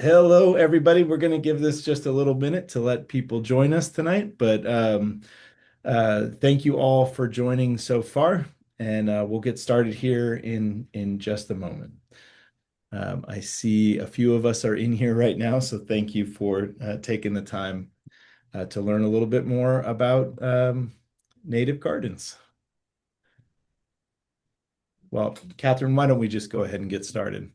Hello, everybody. We're going to give this just a little minute to let people join us tonight, but thank you all for joining so far, and we'll get started here in just a moment. I see a few of us are in here right now, so thank you for taking the time to learn a little bit more about native gardens. Well, Kathryn, why don't we just go ahead and get started?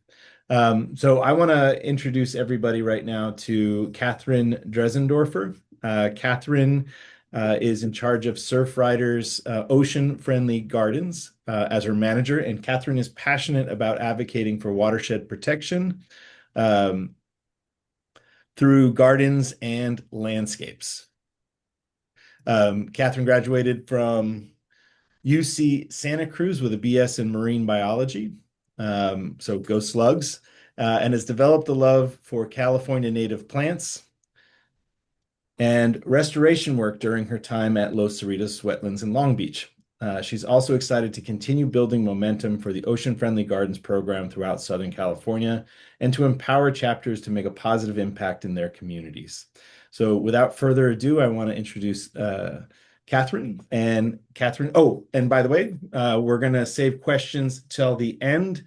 So I want to introduce everybody right now to Kathryn Dressendorfer. Kathryn is in charge of Surfrider's ocean-friendly gardens as her manager, and Kathryn is passionate about advocating for watershed protection um, through gardens and landscapes. Kathryn graduated from UC Santa Cruz with a BS in marine biology. So go slugs, and has developed a love for California native plants and restoration work during her time at Los Cerritos Wetlands in Long Beach. She's also excited to continue building momentum for the Ocean Friendly Gardens program throughout Southern California and to empower chapters to make a positive impact in their communities. So without further ado, I want to introduce Kathryn. And Kathryn, oh, and by the way, we're going to save questions till the end.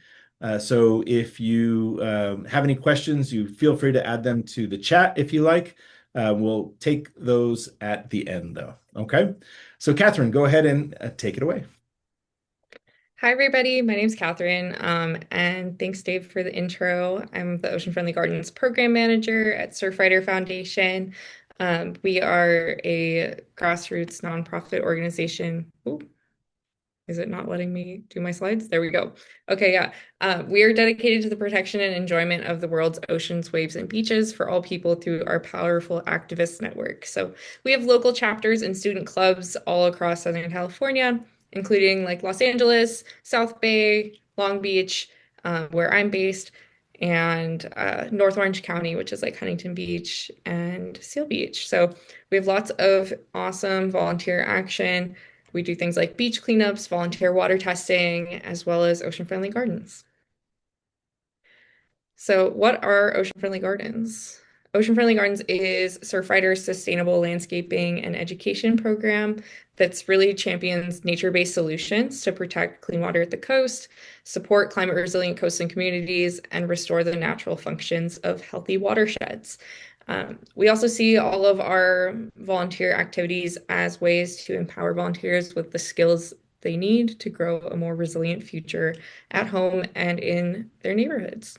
So if you have any questions, you feel free to add them to the chat if you like. We'll take those at the end, though. Okay. So, Kathryn, go ahead and take it away. Hi, everybody. My name's Kathryn, and thanks, Dave, for the intro. I'm the Ocean Friendly Gardens Program Manager at Surfrider Foundation. We are a grassroots nonprofit organization. Ooh, is it not letting me do my slides? There we go. Okay, yeah. We are dedicated to the protection and enjoyment of the world's oceans, waves, and beaches for all people through our powerful activist network. So we have local chapters and student clubs all across Southern California, including like Los Angeles, South Bay, Long Beach, where I'm based, and North Orange County, which is like Huntington Beach and Seal Beach. So we have lots of awesome volunteer action. We do things like beach cleanups, volunteer water testing, as well as ocean-friendly gardens. So, what are ocean-friendly gardens? Ocean-friendly gardens is Surfrider's sustainable landscaping and education program that's really champions nature-based solutions to protect clean water at the coast, support climate-resilient coastal communities, and restore the natural functions of healthy watersheds. We also see all of our volunteer activities as ways to empower volunteers with the skills they need to grow a more resilient future at home and in their neighborhoods.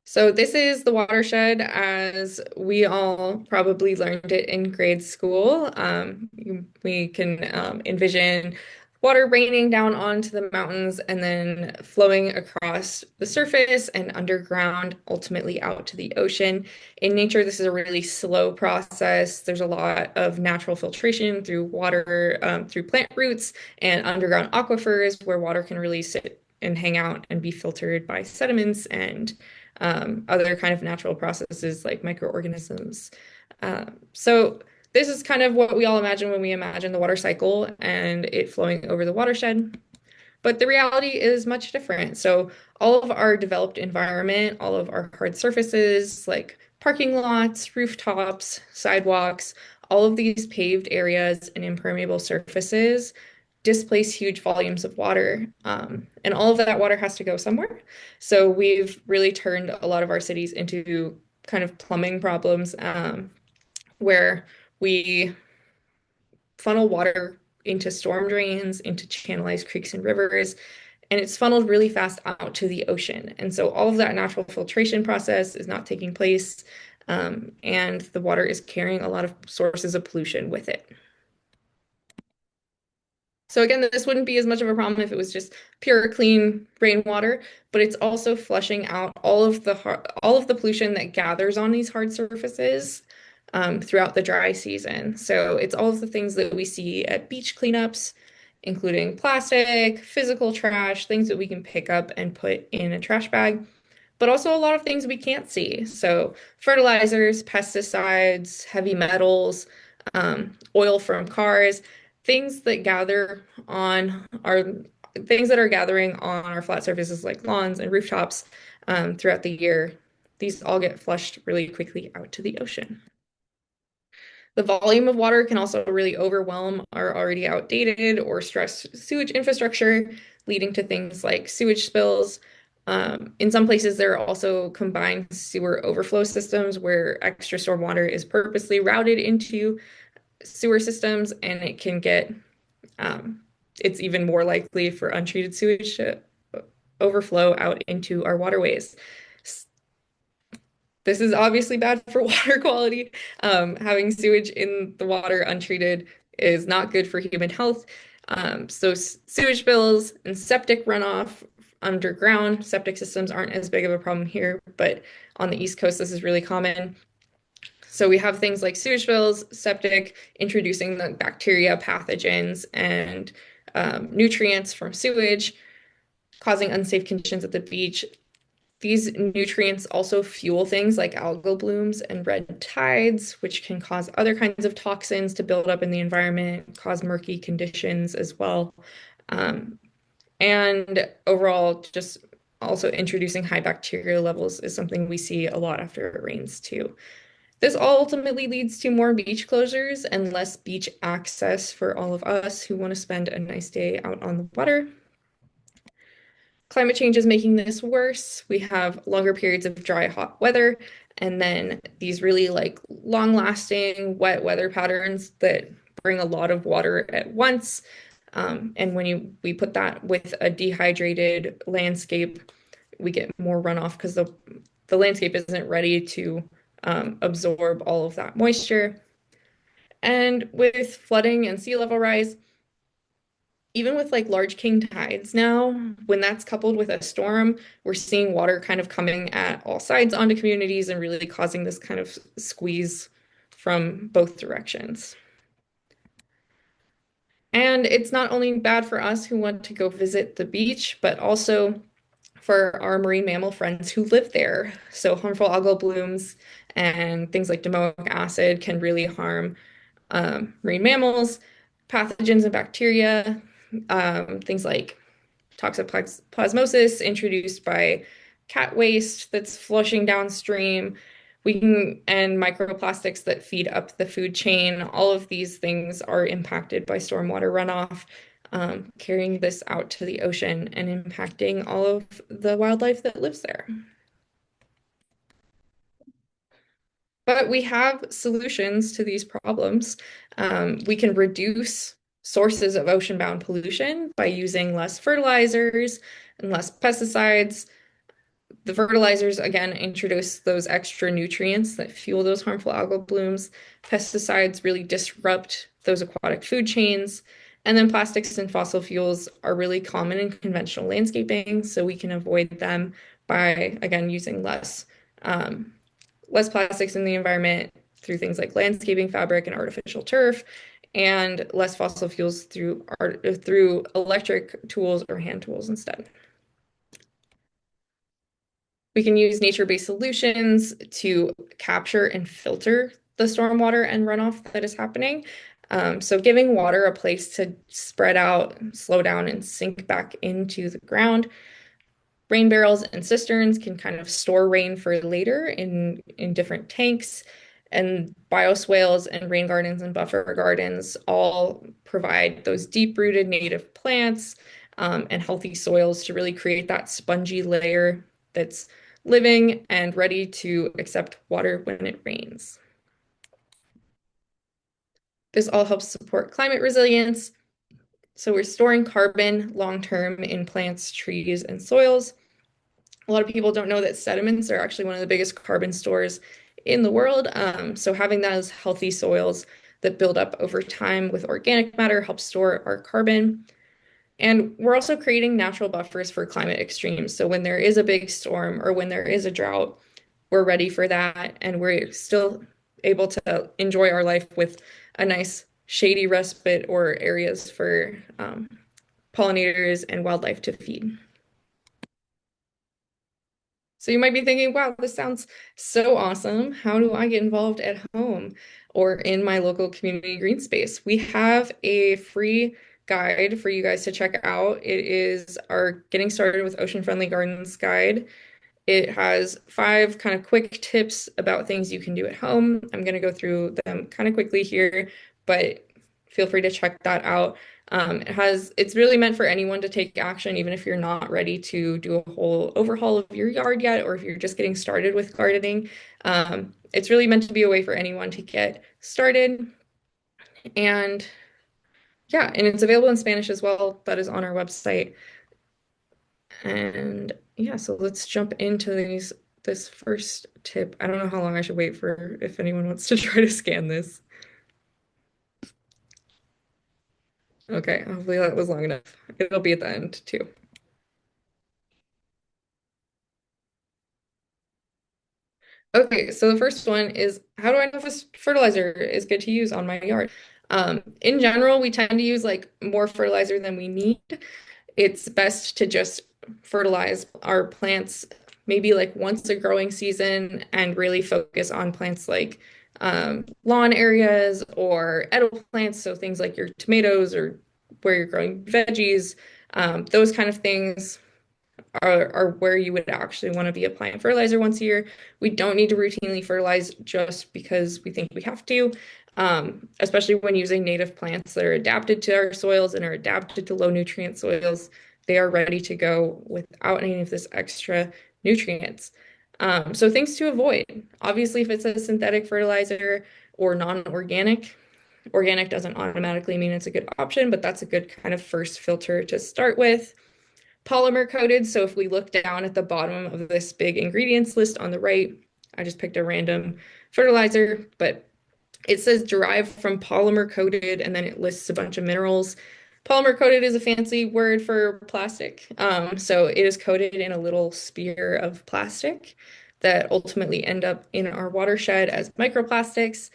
So this is the watershed as we all probably learned it in grade school. We can envision water raining down onto the mountains and then flowing across the surface and underground, ultimately out to the ocean. In nature, this is a really slow process. There's a lot of natural filtration through water, through plant roots and underground aquifers where water can really sit and hang out and be filtered by sediments and other kind of natural processes like microorganisms. So this is kind of what we all imagine when we imagine the water cycle and it flowing over the watershed. But the reality is much different. So all of our developed environment, all of our hard surfaces like parking lots, rooftops, sidewalks, all of these paved areas and impermeable surfaces displace huge volumes of water. And all of that water has to go somewhere. So we've really turned a lot of our cities into kind of plumbing problems where we funnel water into storm drains, into channelized creeks and rivers, and it's funneled really fast out to the ocean. And so all of that natural filtration process is not taking place, and the water is carrying a lot of sources of pollution with it. So again, this wouldn't be as much of a problem if it was just pure, clean rainwater, but it's also flushing out all of the pollution that gathers on these hard surfaces throughout the dry season. So it's all of the things that we see at beach cleanups, including plastic, physical trash, things that we can pick up and put in a trash bag, but also a lot of things we can't see. So fertilizers, pesticides, heavy metals, oil from cars, things that gather on our things that are gathering on our flat surfaces like lawns and rooftops throughout the year, these all get flushed really quickly out to the ocean. The volume of water can also really overwhelm our already outdated or stressed sewage infrastructure, leading to things like sewage spills. In some places, there are also combined sewer overflow systems where extra storm water is purposely routed into sewer systems, and um, it's even more likely for untreated sewage to overflow out into our waterways. This is obviously bad for water quality. Having sewage in the water untreated is not good for human health. So sewage spills and septic runoff underground, septic systems aren't as big of a problem here, but on the East Coast, this is really common. So we have things like sewage spills, septic, introducing the bacteria, pathogens, and nutrients from sewage, causing unsafe conditions at the beach. These nutrients also fuel things like algal blooms and red tides, which can cause other kinds of toxins to build up in the environment, cause murky conditions as well. Um, and overall, just also introducing high bacteria levels is something we see a lot after it rains too. This all ultimately leads to more beach closures and less beach access for all of us who want to spend a nice day out on the water. Climate change is making this worse. We have longer periods of dry, hot weather, and then these really like long-lasting wet weather patterns that bring a lot of water at once. And when we put that with a dehydrated landscape, we get more runoff because the landscape isn't ready to absorb all of that moisture. And with flooding and sea level rise, even with like large king tides now, when that's coupled with a storm, we're seeing water kind of coming at all sides onto communities and really causing this kind of squeeze from both directions. And it's not only bad for us who want to go visit the beach, but also for our marine mammal friends who live there. So harmful algal blooms and things like domoic acid can really harm marine mammals, pathogens and bacteria, things like toxoplasmosis introduced by cat waste that's flushing downstream. And microplastics that feed up the food chain. All of these things are impacted by stormwater runoff, carrying this out to the ocean and impacting all of the wildlife that lives there. But we have solutions to these problems. We can reduce sources of ocean-bound pollution by using less fertilizers and less pesticides. The fertilizers, again, introduce those extra nutrients that fuel those harmful algal blooms. Pesticides really disrupt those aquatic food chains. And then plastics and fossil fuels are really common in conventional landscaping, so we can avoid them by, again, using less plastics in the environment through things like landscaping fabric and artificial turf, and less fossil fuels through electric tools or hand tools instead. We can use nature-based solutions to capture and filter the stormwater and runoff that is happening. So giving water a place to spread out, slow down, and sink back into the ground. Rain barrels and cisterns can kind of store rain for later in different tanks. And bioswales and rain gardens and buffer gardens all provide those deep-rooted native plants and healthy soils to really create that spongy layer that's living and ready to accept water when it rains. This all helps support climate resilience. So we're storing carbon long-term in plants, trees, and soils. A lot of people don't know that sediments are actually one of the biggest carbon stores in the world. So having those healthy soils that build up over time with organic matter helps store our carbon. And we're also creating natural buffers for climate extremes. So when there is a big storm or when there is a drought, we're ready for that. And we're still able to enjoy our life with a nice shady respite or areas for pollinators and wildlife to feed. So you might be thinking, wow, this sounds so awesome. How do I get involved at home or in my local community green space? We have a free guide for you guys to check out. It is our Getting Started with Ocean Friendly Gardens guide. It has 5 kind of quick tips about things you can do at home. I'm going to go through them kind of quickly here, but feel free to check that out. It's really meant for anyone to take action, even if you're not ready to do a whole overhaul of your yard yet, or if you're just getting started with gardening. It's really meant to be a way for anyone to get started. And yeah, and it's available in Spanish as well. That is on our website. And yeah, so let's jump into this first tip. I don't know how long I should wait for if anyone wants to try to scan this. Okay, hopefully that was long enough. It'll be at the end too. Okay, so the first one is how do I know if this fertilizer is good to use on my yard? In general, we tend to use like more fertilizer than we need. It's best to just fertilize our plants maybe like once a growing season and really focus on plants like lawn areas or edible plants. So things like your tomatoes or where you're growing veggies, those kind of things are where you would actually want to be applying fertilizer once a year. We don't need to routinely fertilize just because we think we have to, especially when using native plants that are adapted to our soils and are adapted to low nutrient soils. They are ready to go without any of this extra nutrients. So things to avoid. Obviously, if it's a synthetic fertilizer or non-organic, organic doesn't automatically mean it's a good option, but that's a good kind of first filter to start with. Polymer coated. So if we look down at the bottom of this big ingredients list on the right, I just picked a random fertilizer, but it says derived from polymer coated, and then it lists a bunch of minerals. Polymer coated is a fancy word for plastic. So it is coated in a little sphere of plastic that ultimately end up in our watershed as microplastics.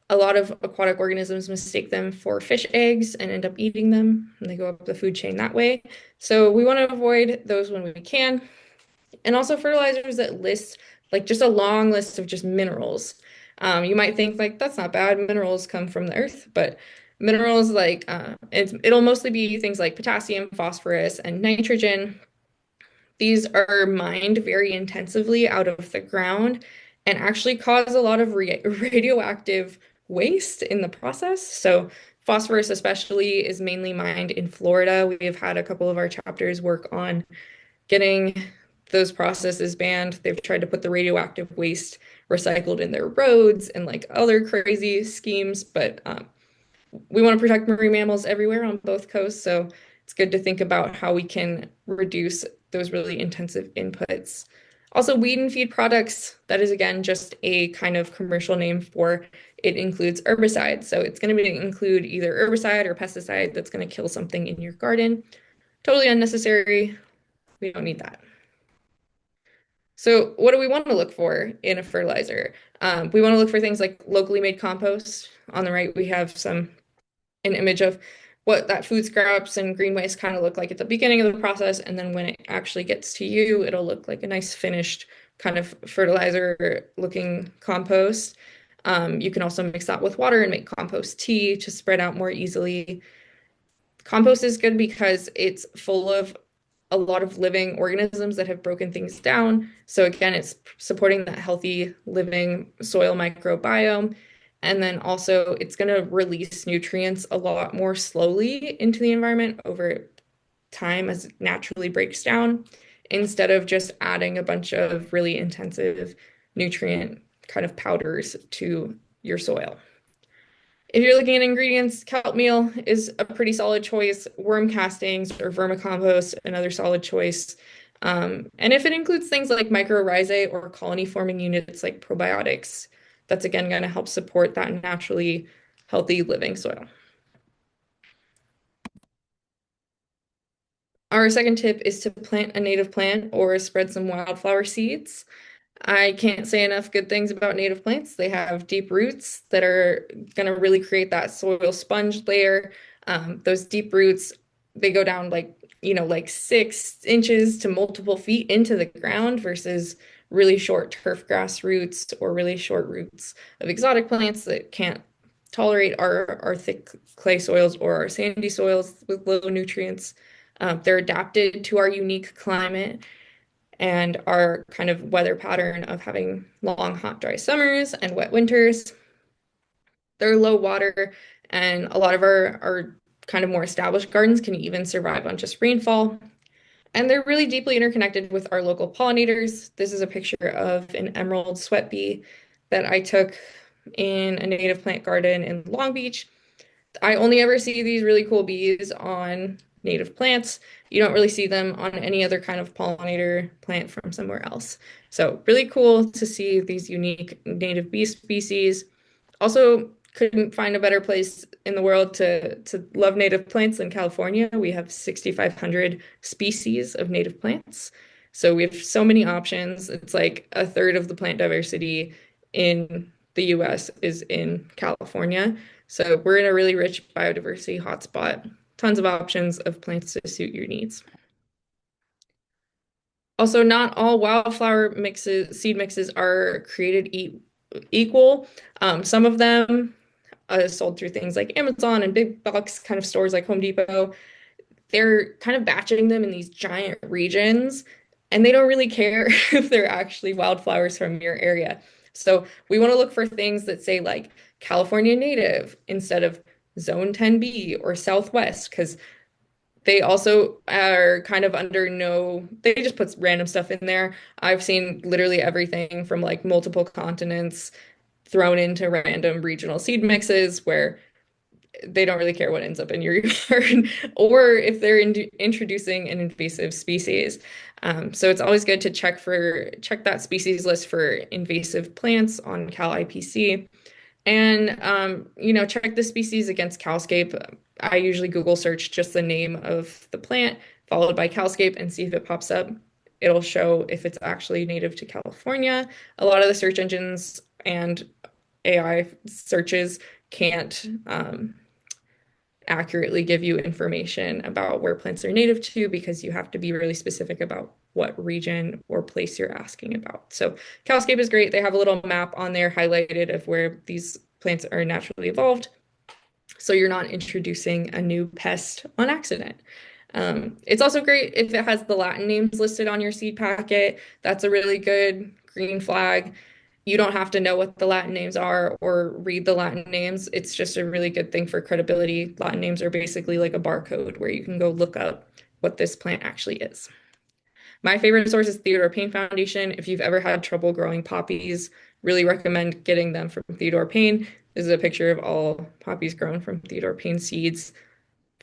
A lot of aquatic organisms mistake them for fish eggs and end up eating them, and they go up the food chain that way. So we want to avoid those when we can. And also fertilizers that list like just a long list of just minerals. You might think like that's not bad. Minerals come from the earth, but minerals like it'll mostly be things like potassium, phosphorus, and nitrogen. These are mined very intensively out of the ground and actually cause a lot of radioactive waste in the process. So, phosphorus, especially, is mainly mined in Florida. We have had a couple of our chapters work on getting those processes banned. They've tried to put the radioactive waste recycled in their roads and like other crazy schemes, but we want to protect marine mammals everywhere on both coasts. So it's good to think about how we can reduce those really intensive inputs. Also, weed and feed products, that is again just a kind of commercial name for it includes herbicides. So it's going to include either herbicide or pesticide that's going to kill something in your garden. Totally unnecessary. We don't need that. So what do we want to look for in a fertilizer? We want to look for things like locally made compost. On the right, we have an image of what that food scraps and green waste kind of look like at the beginning of the process. And then when it actually gets to you, it'll look like a nice finished kind of fertilizer looking compost. You can also mix that with water and make compost tea to spread out more easily. Compost is good because it's full of a lot of living organisms that have broken things down. So again, it's supporting that healthy living soil microbiome. And then also it's going to release nutrients a lot more slowly into the environment over time as it naturally breaks down, instead of just adding a bunch of really intensive nutrient kind of powders to your soil. If you're looking at ingredients, kelp meal is a pretty solid choice. Worm castings or vermicompost, another solid choice. And if it includes things like mycorrhizae or colony forming units like probiotics, that's again going to help support that naturally healthy living soil. Our second tip is to plant a native plant or spread some wildflower seeds. I can't say enough good things about native plants. They have deep roots that are going to really create that soil sponge layer. Those deep roots, they go down like 6 inches to multiple feet into the ground versus really short turf grass roots or really short roots of exotic plants that can't tolerate our thick clay soils or our sandy soils with low nutrients. They're adapted to our unique climate and our kind of weather pattern of having long, hot, dry summers and wet winters. They're low water, and a lot of our kind of more established gardens can even survive on just rainfall. And they're really deeply interconnected with our local pollinators. This is a picture of an emerald sweat bee that I took in a native plant garden in Long Beach. I only ever see these really cool bees on native plants. You don't really see them on any other kind of pollinator plant from somewhere else. So really cool to see these unique native bee species. Also, couldn't find a better place in the world to love native plants than California. We have 6,500 species of native plants. So we have so many options. It's like a third of the plant diversity in the US is in California. So we're in a really rich biodiversity hotspot. Tons of options of plants to suit your needs. Also, not all wildflower mixes, seed mixes are created equal. Some of them sold through things like Amazon and big box kind of stores like Home Depot. They're kind of batching them in these giant regions, and they don't really care if they're actually wildflowers from your area. So we want to look for things that say like California native instead of Zone 10B or Southwest, because they also are kind of under no, they just put random stuff in there. I've seen literally everything from like multiple continents thrown into random regional seed mixes where they don't really care what ends up in your yard or if they're introducing an invasive species. So it's always good to check that species list for invasive plants on Cal IPC. And check the species against CalScape. I usually Google search just the name of the plant followed by CalScape and see if it pops up. It'll show if it's actually native to California. A lot of the search engines and AI searches can't accurately give you information about where plants are native to because you have to be really specific about what region or place you're asking about. So CalScape is great. They have a little map on there highlighted of where these plants are naturally evolved. So you're not introducing a new pest on accident. It's also great if it has the Latin names listed on your seed packet. That's a really good green flag. You don't have to know what the Latin names are or read the Latin names. It's just a really good thing for credibility. Latin names are basically like a barcode where you can go look up what this plant actually is. My favorite source is Theodore Payne Foundation. If you've ever had trouble growing poppies, really recommend getting them from Theodore Payne. This is a picture of all poppies grown from Theodore Payne seeds.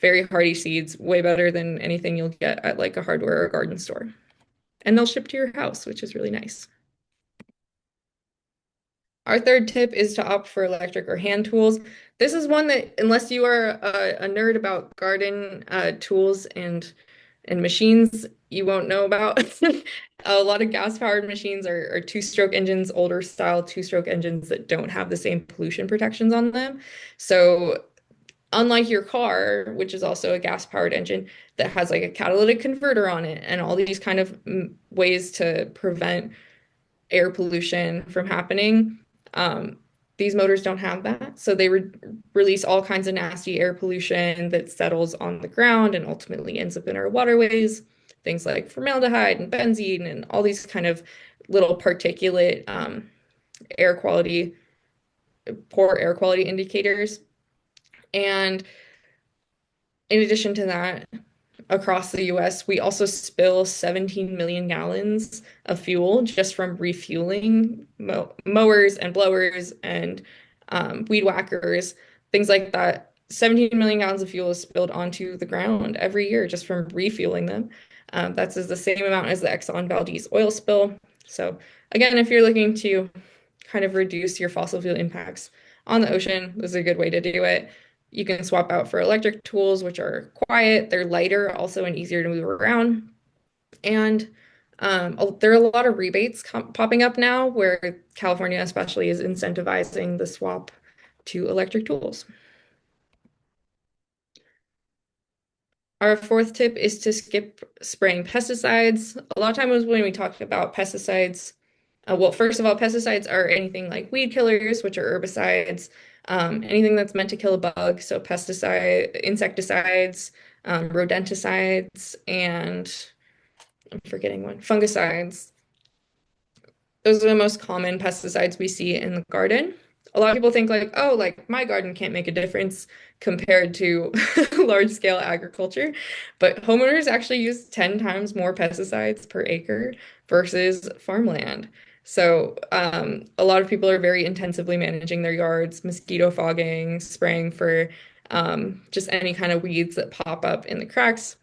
Very hardy seeds, way better than anything you'll get at like a hardware or garden store. And they'll ship to your house, which is really nice. Our third tip is to opt for electric or hand tools. This is one that, unless you are a nerd about garden tools and machines, you won't know about. A lot of gas-powered machines are two-stroke engines, older style two-stroke engines that don't have the same pollution protections on them. So unlike your car, which is also a gas-powered engine that has like a catalytic converter on it and all these kind of ways to prevent air pollution from happening. Um, these motors don't have that. So they release all kinds of nasty air pollution that settles on the ground and ultimately ends up in our waterways. Things like formaldehyde and benzene and all these kind of little particulate air quality, poor air quality indicators. And in addition to that, across the US, we also spill 17 million gallons of fuel just from refueling mowers and blowers and weed whackers, things like that. 17 million gallons of fuel is spilled onto the ground every year just from refueling them. That's the same amount as the Exxon Valdez oil spill. So again, if you're looking to kind of reduce your fossil fuel impacts on the ocean, this is a good way to do it. You can swap out for electric tools, which are quiet, they're lighter also and easier to move around. And there are a lot of rebates popping up now where California especially is incentivizing the swap to electric tools. Our fourth tip is to skip spraying pesticides. A lot of times when we talk about pesticides, well, first of all, pesticides are anything like weed killers, which are herbicides, anything that's meant to kill a bug, so pesticide, insecticides, rodenticides, and I'm forgetting one, fungicides. Those are the most common pesticides we see in the garden. A lot of people think like, oh, like my garden can't make a difference compared to large scale agriculture, but homeowners actually use 10 times more pesticides per acre versus farmland. So, a lot of people are very intensively managing their yards, mosquito fogging, spraying for just any kind of weeds that pop up in the cracks.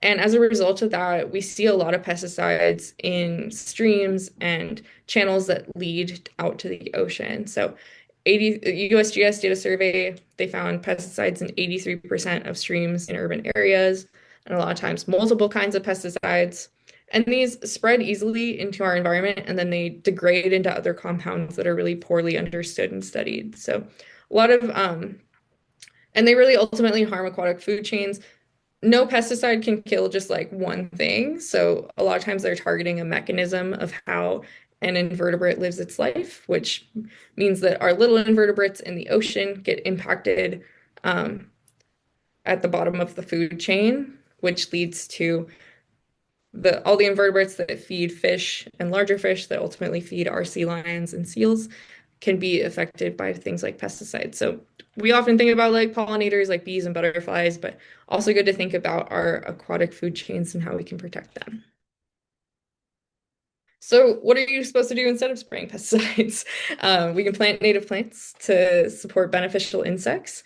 And as a result of that, we see a lot of pesticides in streams and channels that lead out to the ocean. So USGS did a survey. They found pesticides in 83% of streams in urban areas, and a lot of times multiple kinds of pesticides. And these spread easily into our environment, and then they degrade into other compounds that are really poorly understood and studied. So a lot of and they really ultimately harm aquatic food chains. No pesticide can kill just like one thing. So a lot of times they're targeting a mechanism of how an invertebrate lives its life, which means that our little invertebrates in the ocean get impacted um, at the bottom of the food chain, which leads to the all the invertebrates that feed fish and larger fish that ultimately feed our sea lions and seals can be affected by things like pesticides. So we often think about like pollinators like bees and butterflies, but also good to think about our aquatic food chains and how we can protect them. So what are you supposed to do instead of spraying pesticides? We can plant native plants to support beneficial insects.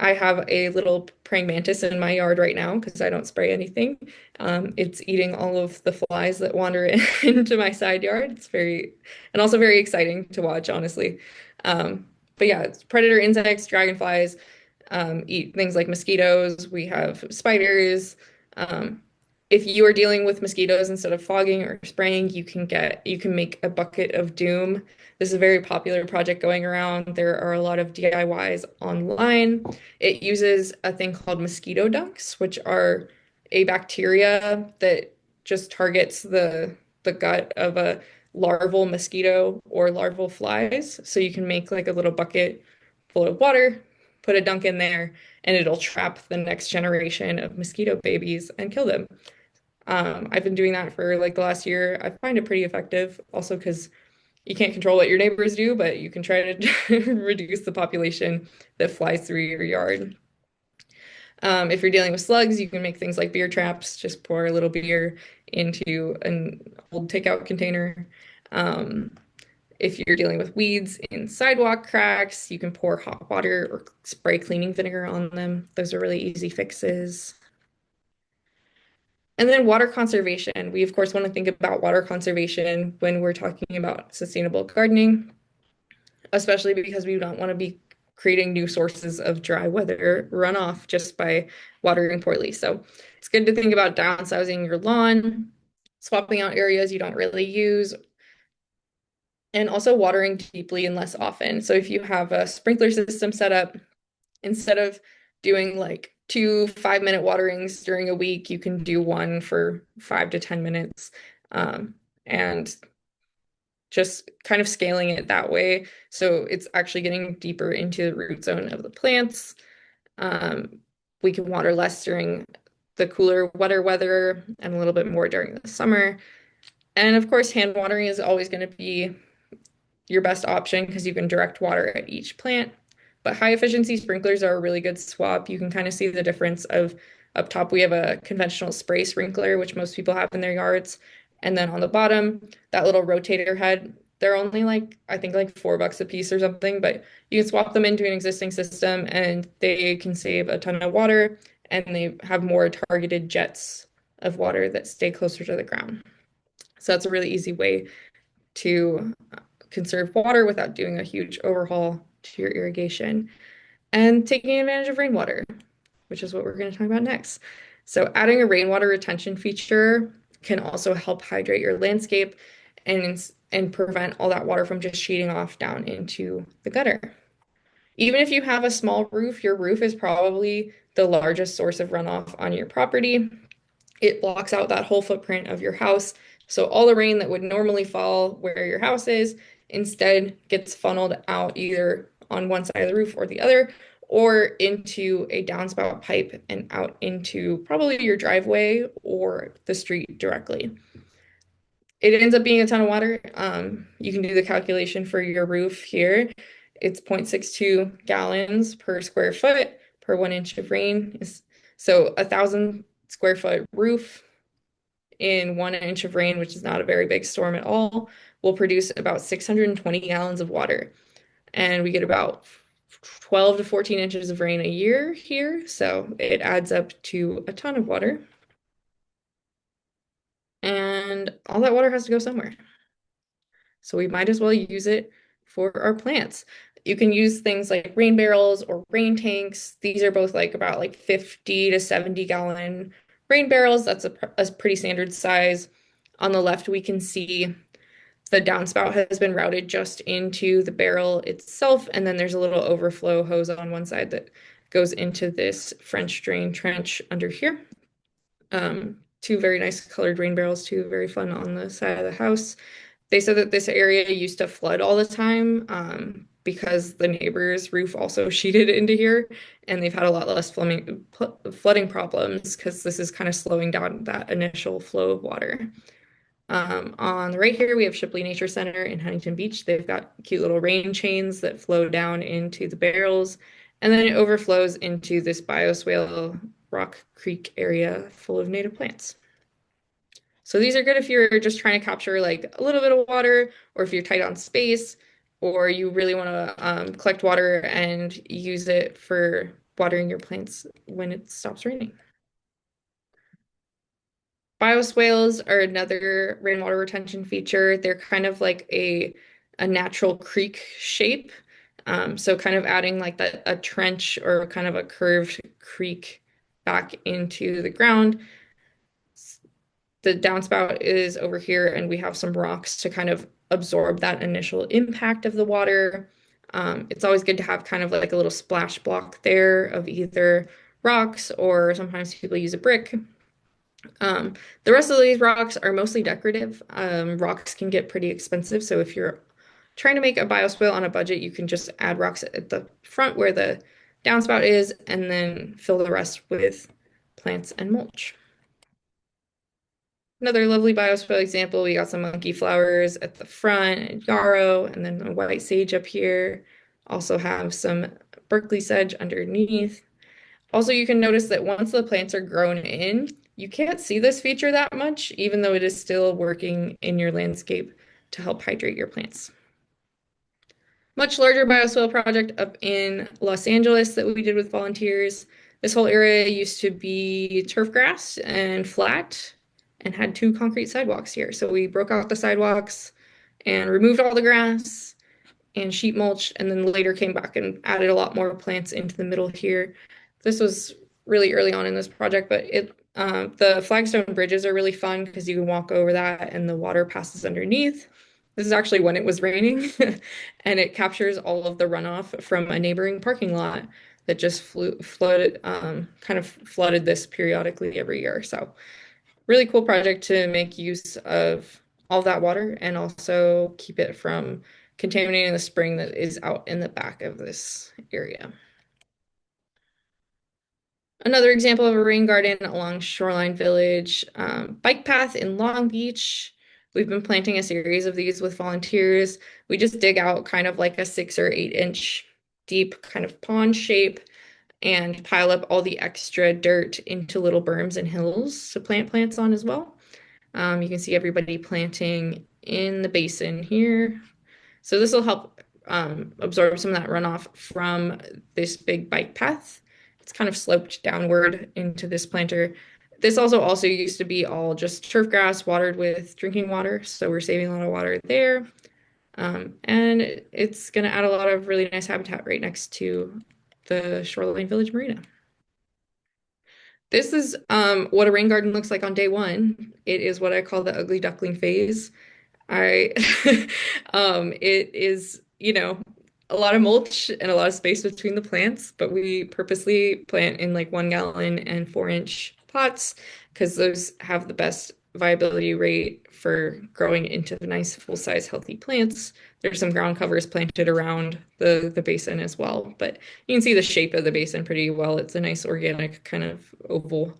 I have a little praying mantis in my yard right now because I don't spray anything. It's eating all of the flies that wander into my side yard. It's very, and also very exciting to watch, honestly. But yeah, it's predator insects, dragonflies, eat things like mosquitoes. We have spiders. Um, if you are dealing with mosquitoes instead of fogging or spraying, you can make a bucket of doom. This is a very popular project going around. There are a lot of DIYs online. It uses a thing called mosquito dunks, which are a bacteria that just targets the gut of a larval mosquito or larval flies. So you can make like a little bucket full of water, put a dunk in there, and it'll trap the next generation of mosquito babies and kill them. I've been doing that for like the last year. I find it pretty effective also because you can't control what your neighbors do, but you can try to reduce the population that flies through your yard. If you're dealing with slugs, you can make things like beer traps. Just pour a little beer into an old takeout container. Um, if you're dealing with weeds in sidewalk cracks, you can pour hot water or spray cleaning vinegar on them. Those are really easy fixes. And then water conservation. We, of course, want to think about water conservation when we're talking about sustainable gardening, especially because we don't want to be creating new sources of dry weather runoff just by watering poorly. So it's good to think about downsizing your lawn, swapping out areas you don't really use, and also watering deeply and less often. So if you have a sprinkler system set up, instead of doing like 2 5-minute waterings during a week, you can do one for 5 to 10 minutes. And just kind of scaling it that way. So it's actually getting deeper into the root zone of the plants. Um, we can water less during the cooler, wetter weather and a little bit more during the summer. And of course, hand watering is always going to be your best option because you can direct water at each plant. But high efficiency sprinklers are a really good swap. You can kind of see the difference of up top, we have a conventional spray sprinkler, which most people have in their yards. And then on the bottom, that little rotator head, they're only like, I think like $4 a piece or something, but you can swap them into an existing system and they can save a ton of water and they have more targeted jets of water that stay closer to the ground. So that's a really easy way to conserve water without doing a huge overhaul to your irrigation and taking advantage of rainwater, which is what we're going to talk about next. So adding a rainwater retention feature can also help hydrate your landscape and prevent all that water from just sheeting off down into the gutter. Even if you have a small roof, your roof is probably the largest source of runoff on your property. It blocks out that whole footprint of your house. So all the rain that would normally fall where your house is instead gets funneled out either on one side of the roof or the other, or into a downspout pipe and out into probably your driveway or the street directly. It ends up being a ton of water. You can do the calculation for your roof here. It's 0.62 gallons per square foot per 1 inch of rain. So 1,000 square foot roof in 1 inch of rain, which is not a very big storm at all, will produce about 620 gallons of water. And we get about 12 to 14 inches of rain a year here. So it adds up to a ton of water. And all that water has to go somewhere. So we might as well use it for our plants. You can use things like rain barrels or rain tanks. These are both like about like 50 to 70 gallon rain barrels. That's a pretty standard size. On the left, we can see the downspout has been routed just into the barrel itself, and then there's a little overflow hose on one side that goes into this French drain trench under here. Two very nice colored rain barrels, too, very fun on the side of the house. They said that this area used to flood all the time because the neighbor's roof also sheeted into here, and they've had a lot less flooding problems because this is kind of slowing down that initial flow of water. On the right here, we have Shipley Nature Center in Huntington Beach. They've got cute little rain chains that flow down into the barrels, and then it overflows into this bioswale Rock Creek area full of native plants. So these are good if you're just trying to capture like a little bit of water, or if you're tight on space, or you really want to collect water and use it for watering your plants when it stops raining. Bioswales are another rainwater retention feature. They're kind of like a natural creek shape. So kind of adding like a trench or kind of a curved creek back into the ground. The downspout is over here, and we have some rocks to kind of absorb that initial impact of the water. It's always good to have kind of like a little splash block there of either rocks, or sometimes people use a brick. The rest of these rocks are mostly decorative. Rocks can get pretty expensive, so if you're trying to make a bioswale on a budget, you can just add rocks at the front where the downspout is, and then fill the rest with plants and mulch. Another lovely bioswale example, we got some monkey flowers at the front, and yarrow, and then a white sage up here. Also have some Berkeley sedge underneath. Also, you can notice that once the plants are grown in, you can't see this feature that much, even though it is still working in your landscape to help hydrate your plants. Much larger bioswale project up in Los Angeles that we did with volunteers. This whole area used to be turf grass and flat and had two concrete sidewalks here. So we broke out the sidewalks and removed all the grass and sheet mulch, and then later came back and added a lot more plants into the middle here. This was really early on in this project, but the flagstone bridges are really fun because you can walk over that and the water passes underneath. This is actually when it was raining, and it captures all of the runoff from a neighboring parking lot that just flooded, kind of flooded this periodically every year. So really cool project to make use of all that water and also keep it from contaminating the spring that is out in the back of this area. Another example of a rain garden along Shoreline Village, bike path in Long Beach. We've been planting a series of these with volunteers. We just dig out kind of like a 6 or 8 inch deep kind of pond shape and pile up all the extra dirt into little berms and hills to plant plants on as well. You can see everybody planting in the basin here. So this will help absorb some of that runoff from this big bike path. It's kind of sloped downward into this planter. This also used to be all just turf grass watered with drinking water, so we're saving a lot of water there. And it's going to add a lot of really nice habitat right next to the Shoreline Village Marina. This is what a rain garden looks like on day one. It is what I call the ugly duckling phase. I it is, a lot of mulch and a lot of space between the plants, but we purposely plant in like 1 gallon and 4 inch pots because those have the best viability rate for growing into nice full-size healthy plants. There's some ground covers planted around the basin as well, but you can see the shape of the basin pretty well. It's a nice organic kind of oval.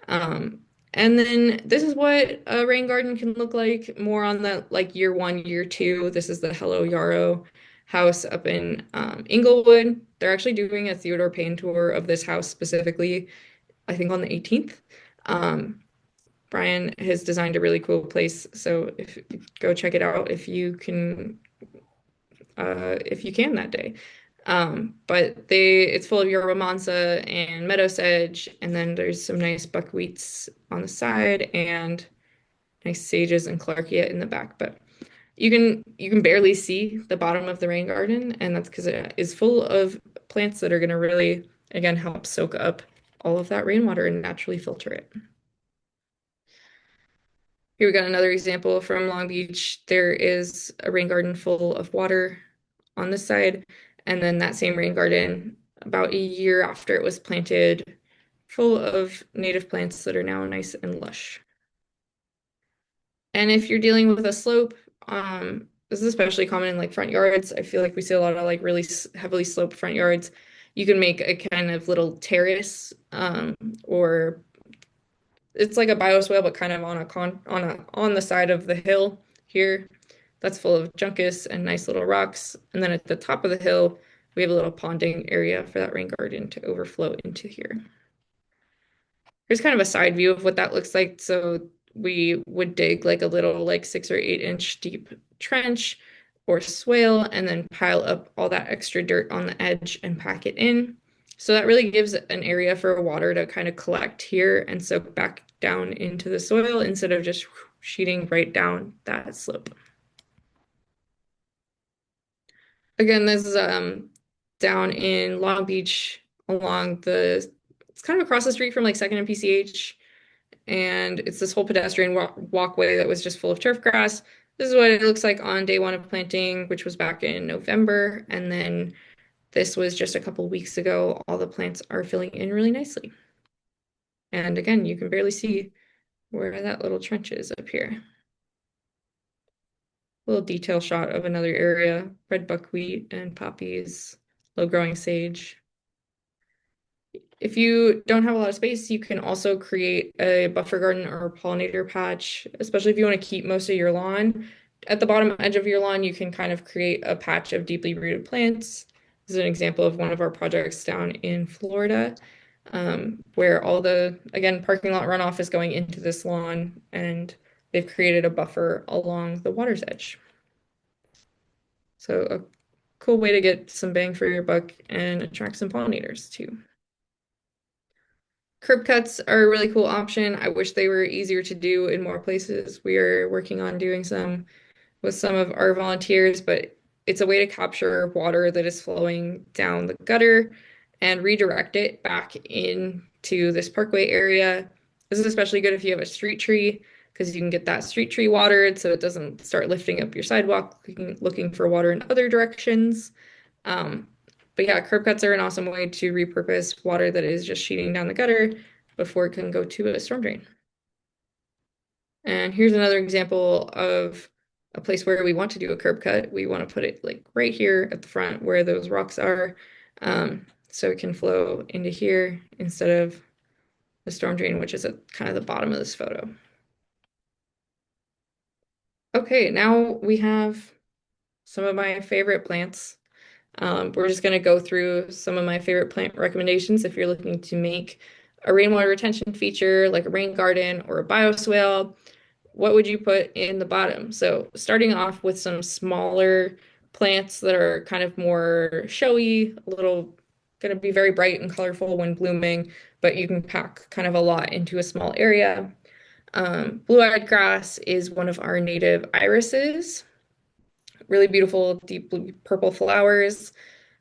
Um, and then this is what a rain garden can look like more on the like year one, year two. This is the Hello Yarrow house up in Inglewood. They're actually doing a Theodore Payne tour of this house specifically, I think on the 18th. Um, Brian has designed a really cool place, so go check it out if you can that day. But it's full of yerba mansa and meadow sedge, and then there's some nice buckwheats on the side and nice sages and clarkia in the back. But you can barely see the bottom of the rain garden, and that's because it is full of plants that are going to really, again, help soak up all of that rainwater and naturally filter it. Here we got another example from Long Beach. There is a rain garden full of water on this side, and then that same rain garden, about a year after it was planted, full of native plants that are now nice and lush. And if you're dealing with a slope, this is especially common in like front yards. I feel like we see a lot of like really heavily sloped front yards. You can make a kind of little terrace, or it's like a bioswale, but kind of on the side of the hill here. That's full of juncus and nice little rocks. And then at the top of the hill, we have a little ponding area for that rain garden to overflow into here. Here's kind of a side view of what that looks like. So we would dig like a little like 6 or 8 inch deep trench or swale and then pile up all that extra dirt on the edge and pack it in. So that really gives an area for water to kind of collect here and soak back down into the soil instead of just sheeting right down that slope. Again, this is down in Long Beach along it's kind of across the street from like Second and PCH, and it's this whole pedestrian walkway that was just full of turf grass. This is what it looks like on day one of planting, which was back in November, and then this was just a couple weeks ago. All the plants are filling in really nicely. And again, you can barely see where that little trench is up here. Little detail shot of another area, red buckwheat and poppies, low-growing sage. If you don't have a lot of space, you can also create a buffer garden or a pollinator patch, especially if you want to keep most of your lawn. At the bottom edge of your lawn, you can kind of create a patch of deeply rooted plants. This is an example of one of our projects down in Florida, where all again, parking lot runoff is going into this lawn, and they've created a buffer along the water's edge. So a cool way to get some bang for your buck and attract some pollinators too. Curb cuts are a really cool option. I wish they were easier to do in more places. We are working on doing some with some of our volunteers, but it's a way to capture water that is flowing down the gutter and redirect it back into this parkway area. This is especially good if you have a street tree because you can get that street tree watered so it doesn't start lifting up your sidewalk, looking for water in other directions. But yeah, curb cuts are an awesome way to repurpose water that is just sheeting down the gutter before it can go to a storm drain. And here's another example of a place where we want to do a curb cut. We want to put it like right here at the front where those rocks are, so it can flow into here instead of the storm drain, which is at kind of the bottom of this photo. Okay, now we have some of my favorite plants. We're just going to go through some of my favorite plant recommendations if you're looking to make a rainwater retention feature like a rain garden or a bioswale. What would you put in the bottom? So starting off with some smaller plants that are kind of more showy, a little going to be very bright and colorful when blooming, but you can pack kind of a lot into a small area. Blue-eyed grass is one of our native irises. Really beautiful, deep blue purple flowers.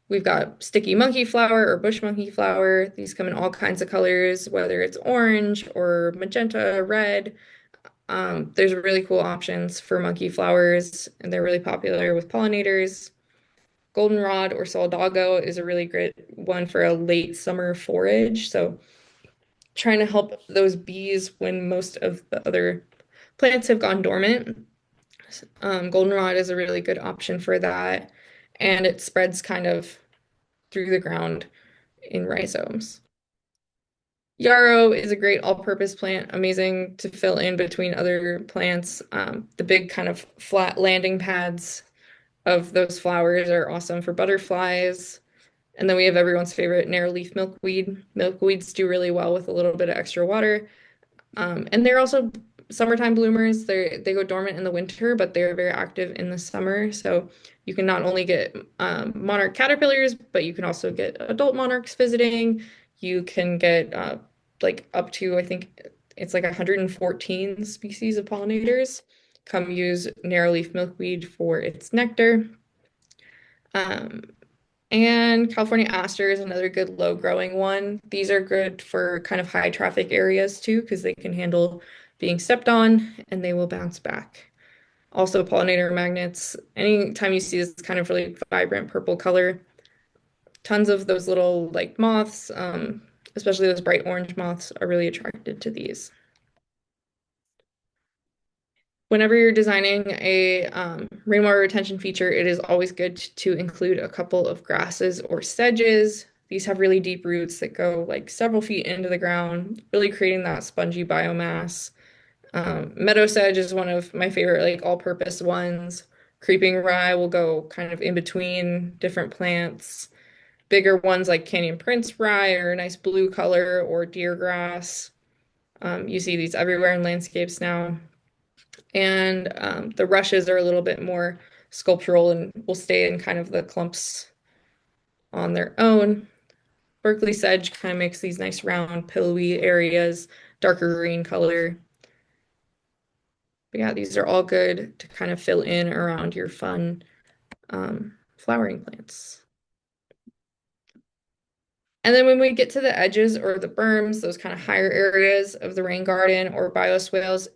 We've got sticky monkey flower or bush monkey flower. These come in all kinds of colors, whether it's orange or magenta, red. There's really cool options for monkey flowers, and they're really popular with pollinators. Goldenrod or soldago is a really great one for a late summer forage. So trying to help those bees when most of the other plants have gone dormant. Goldenrod is a really good option for that, and it spreads kind of through the ground in rhizomes. Yarrow is a great all-purpose plant, amazing to fill in between other plants. The big kind of flat landing pads of those flowers are awesome for butterflies. And then we have everyone's favorite narrow-leaf milkweed. Milkweeds do really well with a little bit of extra water. And they're also summertime bloomers. They go dormant in the winter, but they're very active in the summer. So you can not only get monarch caterpillars, but you can also get adult monarchs visiting. You can get like up to, I think it's like 114 species of pollinators come use narrow-leaf milkweed for its nectar. Um, and California aster is another good low growing one. These are good for kind of high traffic areas too, because they can handle being stepped on and they will bounce back. Also, pollinator magnets. Anytime you see this kind of really vibrant purple color, tons of those little like moths, especially those bright orange moths, are really attracted to these. Whenever you're designing a rainwater retention feature, it is always good to include a couple of grasses or sedges. These have really deep roots that go like several feet into the ground, really creating that spongy biomass. Meadow sedge is one of my favorite like all-purpose ones. Creeping rye will go kind of in between different plants. Bigger ones like Canyon Prince rye are a nice blue color or deer grass. You see these everywhere in landscapes now. And the rushes are a little bit more sculptural and will stay in kind of the clumps on their own. Berkeley sedge kind of makes these nice round pillowy areas, darker green color. But yeah, these are all good to kind of fill in around your fun flowering plants. And then when we get to the edges or the berms, those kind of higher areas of the rain garden or bioswales,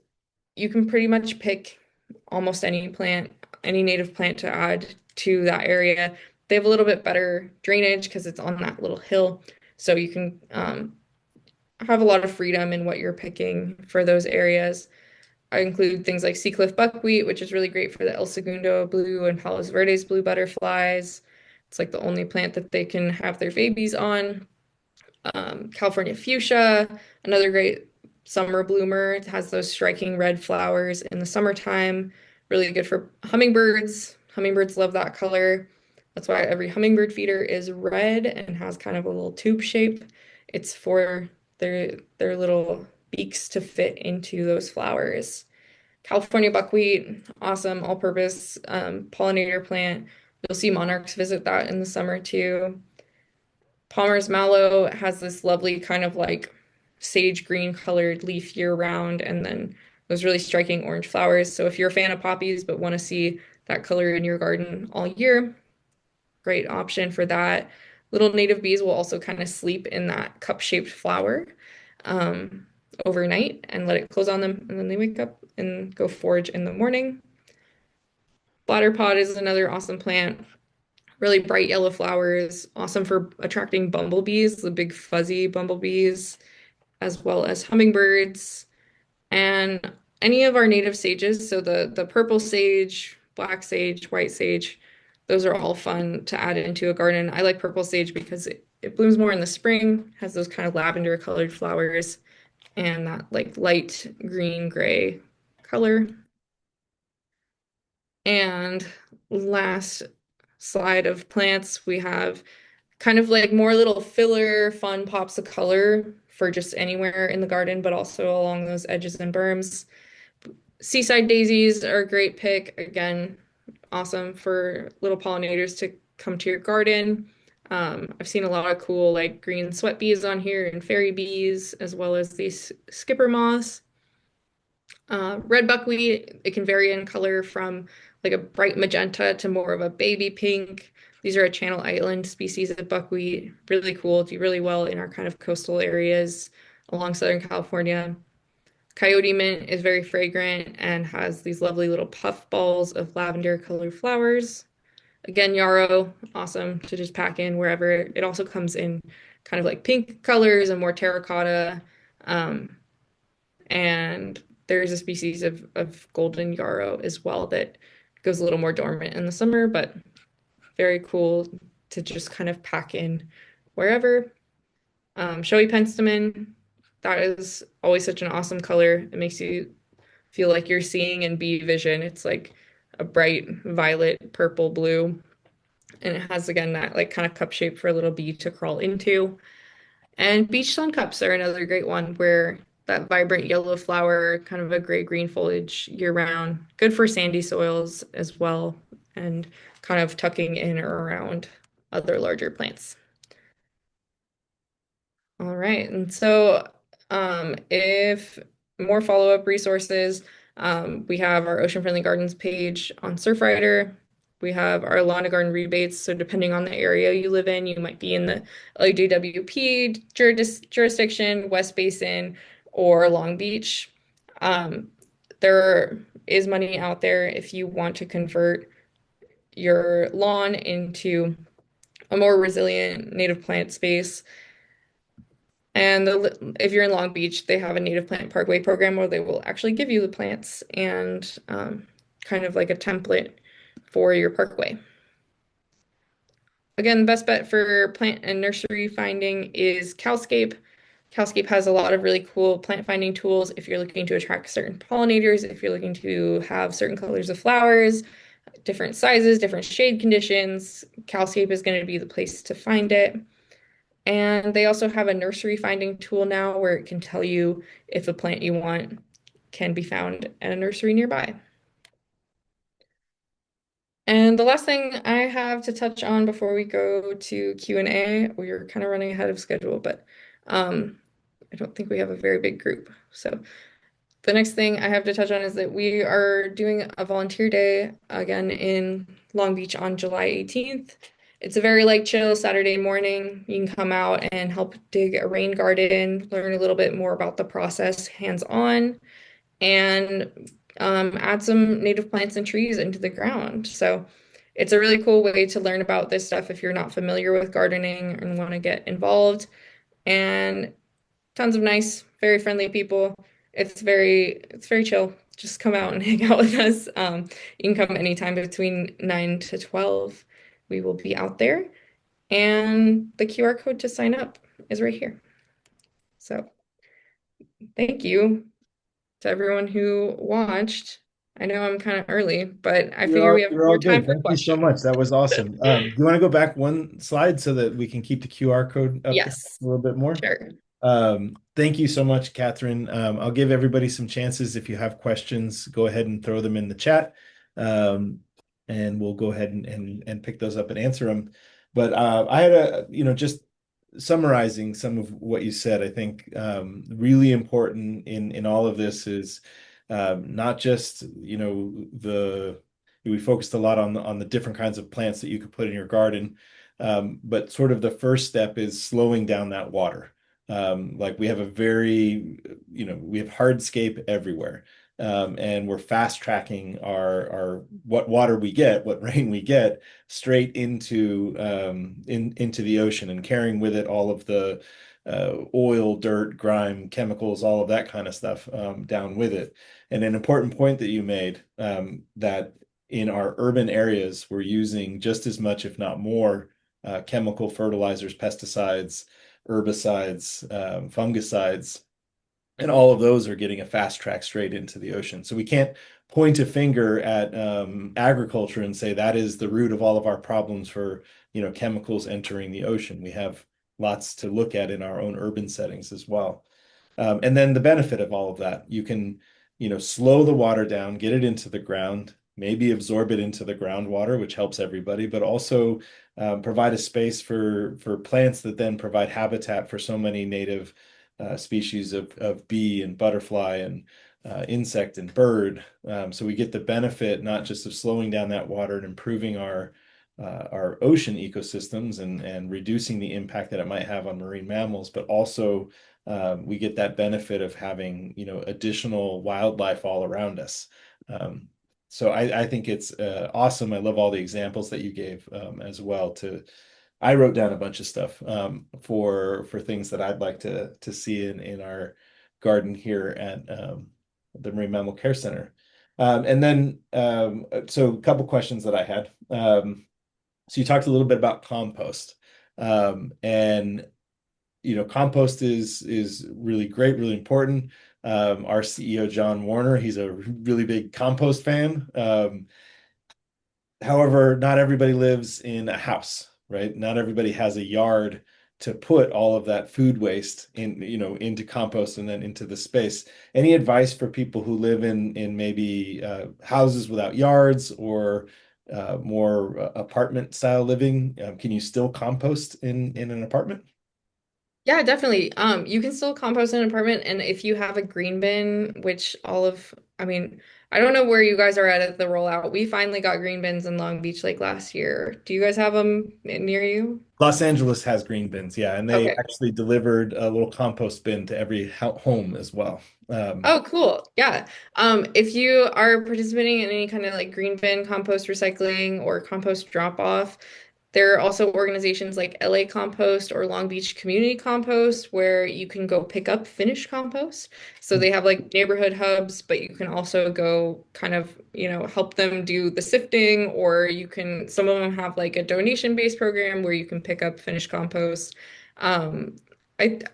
you can pretty much pick almost any plant, any native plant to add to that area. They have a little bit better drainage because it's on that little hill. So you can have a lot of freedom in what you're picking for those areas. I include things like Seacliff buckwheat, which is really great for the El Segundo blue and Palos Verdes blue butterflies. It's like the only plant that they can have their babies on. California fuchsia, another great summer bloomer. It has those striking red flowers in the summertime. Really good for hummingbirds. Hummingbirds love that color. That's why every hummingbird feeder is red and has kind of a little tube shape. It's for their little beaks to fit into those flowers. California buckwheat, awesome all-purpose pollinator plant. You'll see monarchs visit that in the summer too. Palmer's mallow has this lovely kind of like sage green colored leaf year round, and then those really striking orange flowers. So if you're a fan of poppies but want to see that color in your garden all year, great option for that. Little native bees will also kind of sleep in that cup-shaped flower um, overnight and let it close on them, and then they wake up and go forage in the morning. Bladderpot is another awesome plant. Really bright yellow flowers, awesome for attracting bumblebees, the big fuzzy bumblebees, as well as hummingbirds and any of our native sages. So the purple sage, black sage, white sage, those are all fun to add into a garden. I like purple sage because it blooms more in the spring, has those kind of lavender colored flowers and that like light green gray color. And last slide of plants, we have kind of like more little filler, fun pops of color for just anywhere in the garden, but also along those edges and berms. Seaside daisies are a great pick. Again, awesome for little pollinators to come to your garden. I've seen a lot of cool like green sweat bees on here and fairy bees, as well as these skipper moths. Red buckwheat, it can vary in color from like a bright magenta to more of a baby pink. These are a Channel Island species of buckwheat. Really cool, do really well in our kind of coastal areas along Southern California. Coyote mint is very fragrant and has these lovely little puff balls of lavender colored flowers. Again, yarrow, awesome to just pack in wherever. It also comes in kind of like pink colors and more terracotta. And There's a species of golden yarrow as well that goes a little more dormant in the summer, but very cool to just kind of pack in wherever. Showy penstemon, that is always such an awesome color. It makes you feel like you're seeing in bee vision. It's like a bright violet, purple, blue, and it has again that like kind of cup shape for a little bee to crawl into. And beach sun cups are another great one where that vibrant yellow flower, kind of a gray-green foliage year round, good for sandy soils as well, and kind of tucking in or around other larger plants. All right. And so, if more follow-up resources, we have our Ocean Friendly Gardens page on Surfrider. We have our lawn and garden rebates. So, depending on the area you live in, you might be in the LADWP jurisdiction, West Basin, or Long Beach. Um, there is money out there if you want to convert your lawn into a more resilient native plant space. And if you're in Long Beach, they have a native plant parkway program where they will actually give you the plants and kind of like a template for your parkway. Again, the best bet for plant and nursery finding is Calscape. Calscape has a lot of really cool plant finding tools if you're looking to attract certain pollinators, if you're looking to have certain colors of flowers, different sizes, different shade conditions. Calscape is going to be the place to find it. And they also have a nursery finding tool now where it can tell you if a plant you want can be found at a nursery nearby. And the last thing I have to touch on before we go to Q&A, we're kind of running ahead of schedule, but um, I don't think we have a very big group. So the next thing I have to touch on is that we are doing a volunteer day again in Long Beach on July 18th. It's a very like chill Saturday morning. You can come out and help dig a rain garden, learn a little bit more about the process hands-on, and add some native plants and trees into the ground. So it's a really cool way to learn about this stuff if you're not familiar with gardening and want to get involved. And tons of nice, very friendly people. It's very chill. Just come out and hang out with us. You can come anytime between 9 to 12. We will be out there. And the QR code to sign up is right here. So thank you to everyone who watched. I know I'm kind of early, but I figure we have You're all more time good. for Thank you so questions. much. That was awesome. Do you want to go back one slide so that we can keep the QR code up a Yes, little bit more? sure. Thank you so much, Kathryn. I'll give everybody some chances. If you have questions, go ahead and throw them in the chat. And we'll go ahead and pick those up and answer them. But I had just summarizing some of what you said, I think really important in all of this is not just, we focused a lot on the different kinds of plants that you could put in your garden, but sort of the first step is slowing down that water. Like we have we have hardscape everywhere. And we're fast tracking our what water we get, what rain we get, straight into the ocean and carrying with it all of the oil, dirt, grime, chemicals, all of that kind of stuff down with it. And an important point that you made, that in our urban areas, we're using just as much, if not more, chemical fertilizers, pesticides, herbicides, fungicides, and all of those are getting a fast track straight into the ocean. So we can't point a finger at agriculture and say that is the root of all of our problems for, chemicals entering the ocean. We have lots to look at in our own urban settings as well. And then the benefit of all of that, you can, slow the water down, get it into the ground, maybe absorb it into the groundwater, which helps everybody, but also provide a space for plants that then provide habitat for so many native species of bee and butterfly and insect and bird. So we get the benefit not just of slowing down that water and improving our ocean ecosystems and reducing the impact that it might have on marine mammals, but also we get that benefit of having additional wildlife all around us. So I think it's awesome. I love all the examples that you gave as well. I wrote down a bunch of stuff for things that I'd like to see in our garden here the Marine Mammal Care Center. And then, so a couple questions that I had. So you talked a little bit about compost, and compost is really great, really important. Our CEO, John Warner, he's a really big compost fan. However, not everybody lives in a house, right? Not everybody has a yard to put all of that food waste into compost and then into the space. Any advice for people who live in maybe houses without yards or more apartment style living? Can you still compost in an apartment? Yeah, definitely. You can still compost in an apartment, and if you have a green bin, which I mean, I don't know where you guys are at the rollout. We finally got green bins in Long Beach like last year. Do you guys have them near you? Los Angeles has green bins, yeah, and they Okay. actually delivered a little compost bin to every home as well. Oh, cool. Yeah. If you are participating in any kind of like green bin compost recycling or compost drop off, there are also organizations like LA Compost or Long Beach Community Compost where you can go pick up finished compost. So they have like neighborhood hubs, but you can also go kind of, help them do the sifting, or some of them have like a donation-based program where you can pick up finished compost. Um,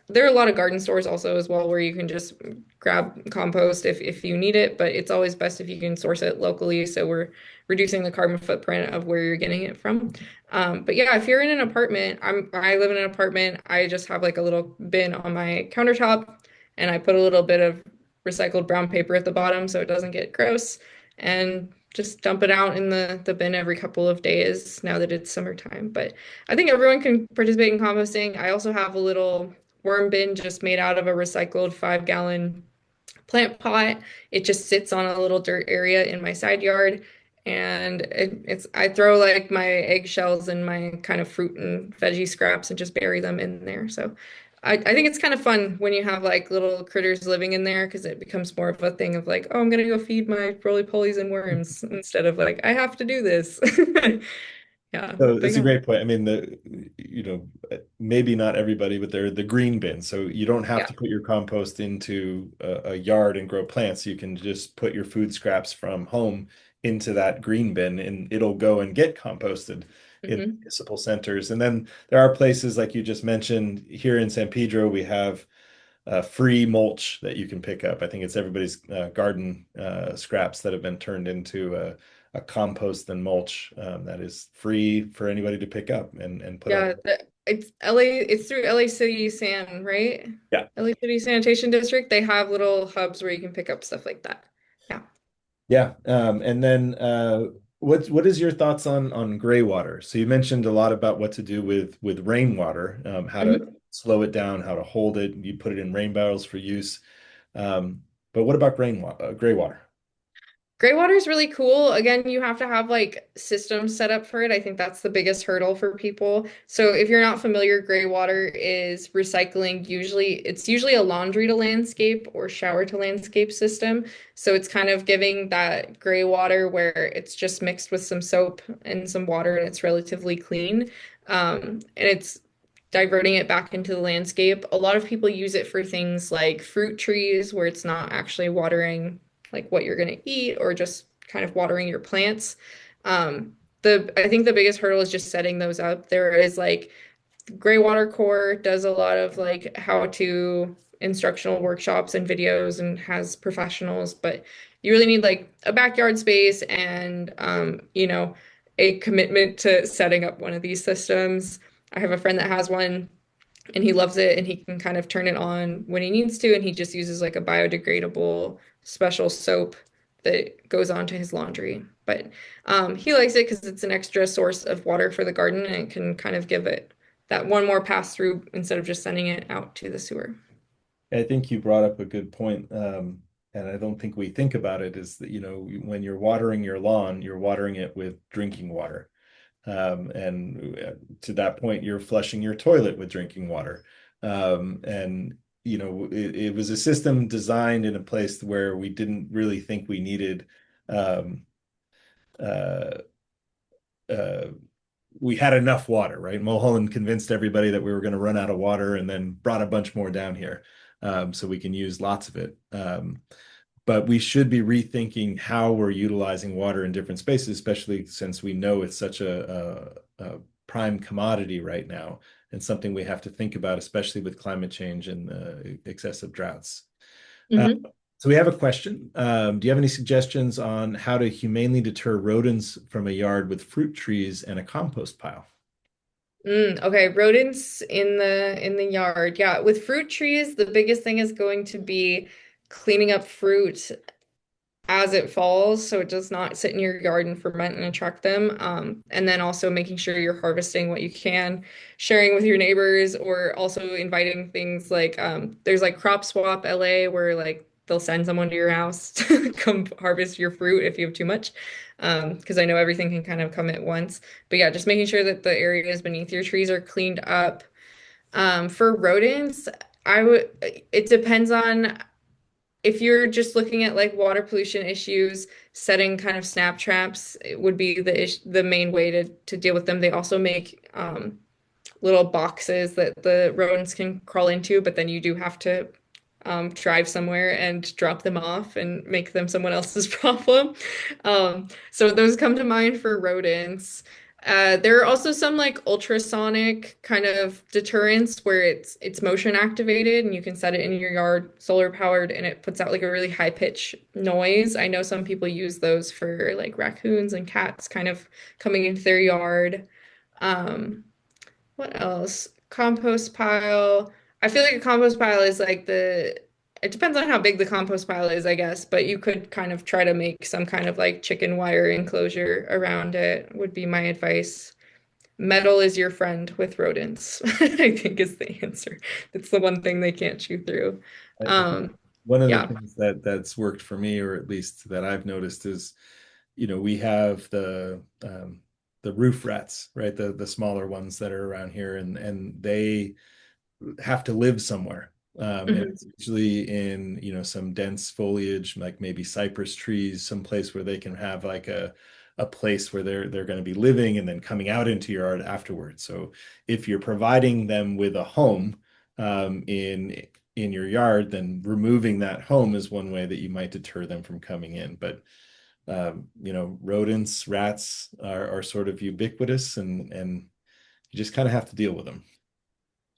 there are a lot of garden stores also as well where you can just grab compost if you need it, but it's always best if you can source it locally. So we're reducing the carbon footprint of where you're getting it from. But yeah, if you're in an apartment, I live in an apartment. I just have like a little bin on my countertop, and I put a little bit of recycled brown paper at the bottom so it doesn't get gross, and just dump it out in the bin every couple of days now that it's summertime. But I think everyone can participate in composting. I also have a little worm bin just made out of a recycled 5-gallon plant pot. It just sits on a little dirt area in my side yard. And I throw like my eggshells and my kind of fruit and veggie scraps and just bury them in there. So I think it's kind of fun when you have like little critters living in there because it becomes more of a thing of like, oh, I'm gonna go feed my roly-polies and worms instead of like, I have to do this. Yeah, So but it's a yeah, great point. I mean, maybe not everybody, but they're the green bin. So you don't have yeah. to put your compost into a yard and grow plants. You can just put your food scraps from home into that green bin and it'll go and get composted in Hmm. municipal centers. And then there are places like you just mentioned here in San Pedro, we have free mulch that you can pick up. I think it's everybody's garden scraps that have been turned into a compost and mulch that is free for anybody to pick up and put on. Yeah, it's LA, it's through LA City San, right? Yeah. LA City Sanitation District. They have little hubs where you can pick up stuff like that. Yeah. Yeah. And then what is your thoughts on gray water? So you mentioned a lot about what to do with rainwater, how to Mhm. slow it down, how to hold it. You put it in rain barrels for use. But what about gray water? Gray water is really cool. Again, you have to have like systems set up for it. I think that's the biggest hurdle for people. So if you're not familiar, gray water is recycling. It's usually a laundry to landscape or shower to landscape system. So it's kind of giving that gray water where it's just mixed with some soap and some water and it's relatively clean. And it's diverting it back into the landscape. A lot of people use it for things like fruit trees where it's not actually watering like what you're going to eat or just kind of watering your plants. I think the biggest hurdle is just setting those up. There is like Gray Water Corps does a lot of like how to instructional workshops and videos and has professionals, but you really need like a backyard space and a commitment to setting up one of these systems. I have a friend that has one and he loves it and he can kind of turn it on when he needs to and he just uses like a biodegradable special soap that goes onto his laundry. But he likes it because it's an extra source of water for the garden and it can kind of give it that one more pass through instead of just sending it out to the sewer. I think you brought up a good point, and I don't think we think about it, is that, when you're watering your lawn, you're watering it with drinking water. And to that point, you're flushing your toilet with drinking water. And it was a system designed in a place where we didn't really think we needed um, uh, uh, we had enough water, right? Mulholland convinced everybody that we were going to run out of water and then brought a bunch more down here so we can use lots of it. but we should be rethinking how we're utilizing water in different spaces, especially since we know it's such a prime commodity right now and something we have to think about, especially with climate change and excessive droughts. Uh, Hmm. so we have a question. Do you have any suggestions on how to humanely deter rodents from a yard with fruit trees and a compost pile? Okay, rodents in the yard. Yeah, with fruit trees, the biggest thing is going to be cleaning up fruit as it falls so it does not sit in your yard and ferment and attract them. And then also making sure you're harvesting what you can, sharing with your neighbors, or also inviting things like there's like Crop Swap LA where like they'll send someone to your house to come harvest your fruit if you have too much. Because I know everything can kind of come at once. But yeah, just making sure that the areas beneath your trees are cleaned up. For rodents, I would, it depends on if you're just looking at like water pollution issues, setting kind of snap traps it would be the main way to deal with them. They also make little boxes that the rodents can crawl into, but then you do have to drive somewhere and drop them off and make them someone else's problem. So those come to mind for rodents. There are also some like ultrasonic kind of deterrents where it's motion activated and you can set it in your yard, solar powered, and it puts out like a really high pitch noise. I know some people use those for like raccoons and cats kind of coming into their yard. Um, what else? Compost pile. I feel like a compost pile is like it depends on how big the compost pile is, I guess, but you could kind of try to make some kind of like chicken wire enclosure around it, would be my advice. Metal is your friend with rodents, I think is the answer. It's the one thing they can't chew through. I think Um, one of the yeah. things that's worked for me, or at least that I've noticed, is we have the roof rats, right? The smaller ones that are around here, and they have to live somewhere. And Mhm. it's usually in, some dense foliage, like maybe cypress trees, someplace where they can have like a place where they're going to be living and then coming out into your yard afterwards. So if you're providing them with a home in your yard, then removing that home is one way that you might deter them from coming in. But rodents, rats are sort of ubiquitous, and you just kind of have to deal with them.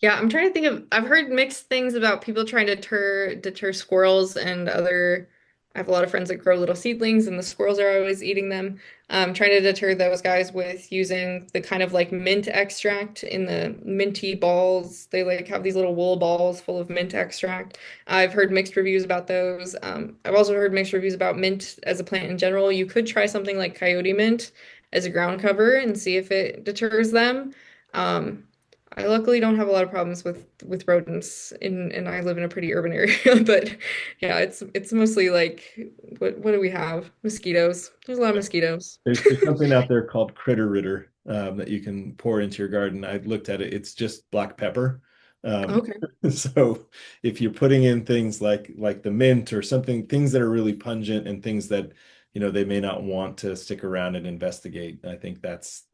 Yeah, I'm trying to think of, I've heard mixed things about people trying to deter squirrels and other, I have a lot of friends that grow little seedlings and the squirrels are always eating them. Trying to deter those guys with using the kind of like mint extract in the minty balls. They like have these little wool balls full of mint extract. I've heard mixed reviews about those. I've also heard mixed reviews about mint as a plant in general. You could try something like coyote mint as a ground cover and see if it deters them. Um, I luckily don't have a lot of problems with rodents and I live in a pretty urban area, but yeah, it's mostly like what do we have? Mosquitoes. There's a lot of mosquitoes. There's something out there called Critter Ritter that you can pour into your garden. I looked at it. It's just black pepper. Um, Okay. so if you're putting in things like the mint or something, things that are really pungent and things that they may not want to stick around and investigate, I think that's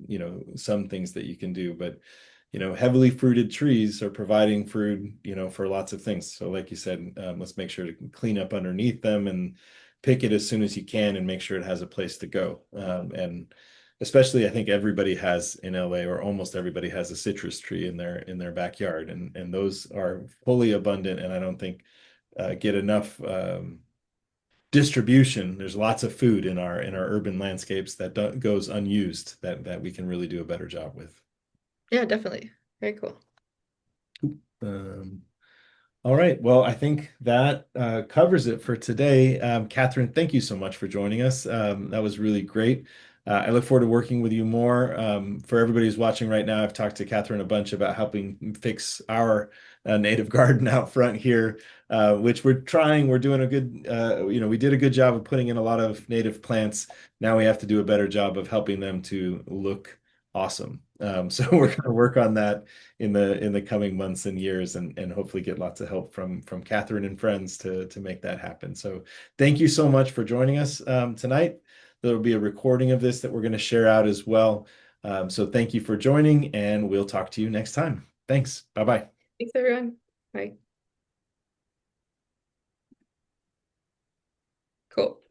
some things that you can do. But heavily fruited trees are providing food for lots of things. So like you said, let's make sure to clean up underneath them and pick it as soon as you can and make sure it has a place to go. And especially, I think everybody has in LA, or almost everybody has a citrus tree in their backyard, and those are fully abundant. And I don't think get enough distribution. There's lots of food in our urban landscapes that goes unused that we can really do a better job with. Yeah, definitely. Very cool. Um, All right. Well, I think that covers it for today. Kathryn, thank you so much for joining us. That was really great. I look forward to working with you more. For everybody who's watching right now, I've talked to Kathryn a bunch about helping fix our native garden out front here, which we're trying. We're doing a good, we did a good job of putting in a lot of native plants. Now we have to do a better job of helping them to look awesome. So we're going to work on that in the coming months and years, and hopefully get lots of help from Kathryn and friends to make that happen. So thank you so much for joining us tonight. There will be a recording of this that we're going to share out as well. So thank you for joining, and we'll talk to you next time. Thanks. Bye-bye. Thanks, everyone. Bye. Cool.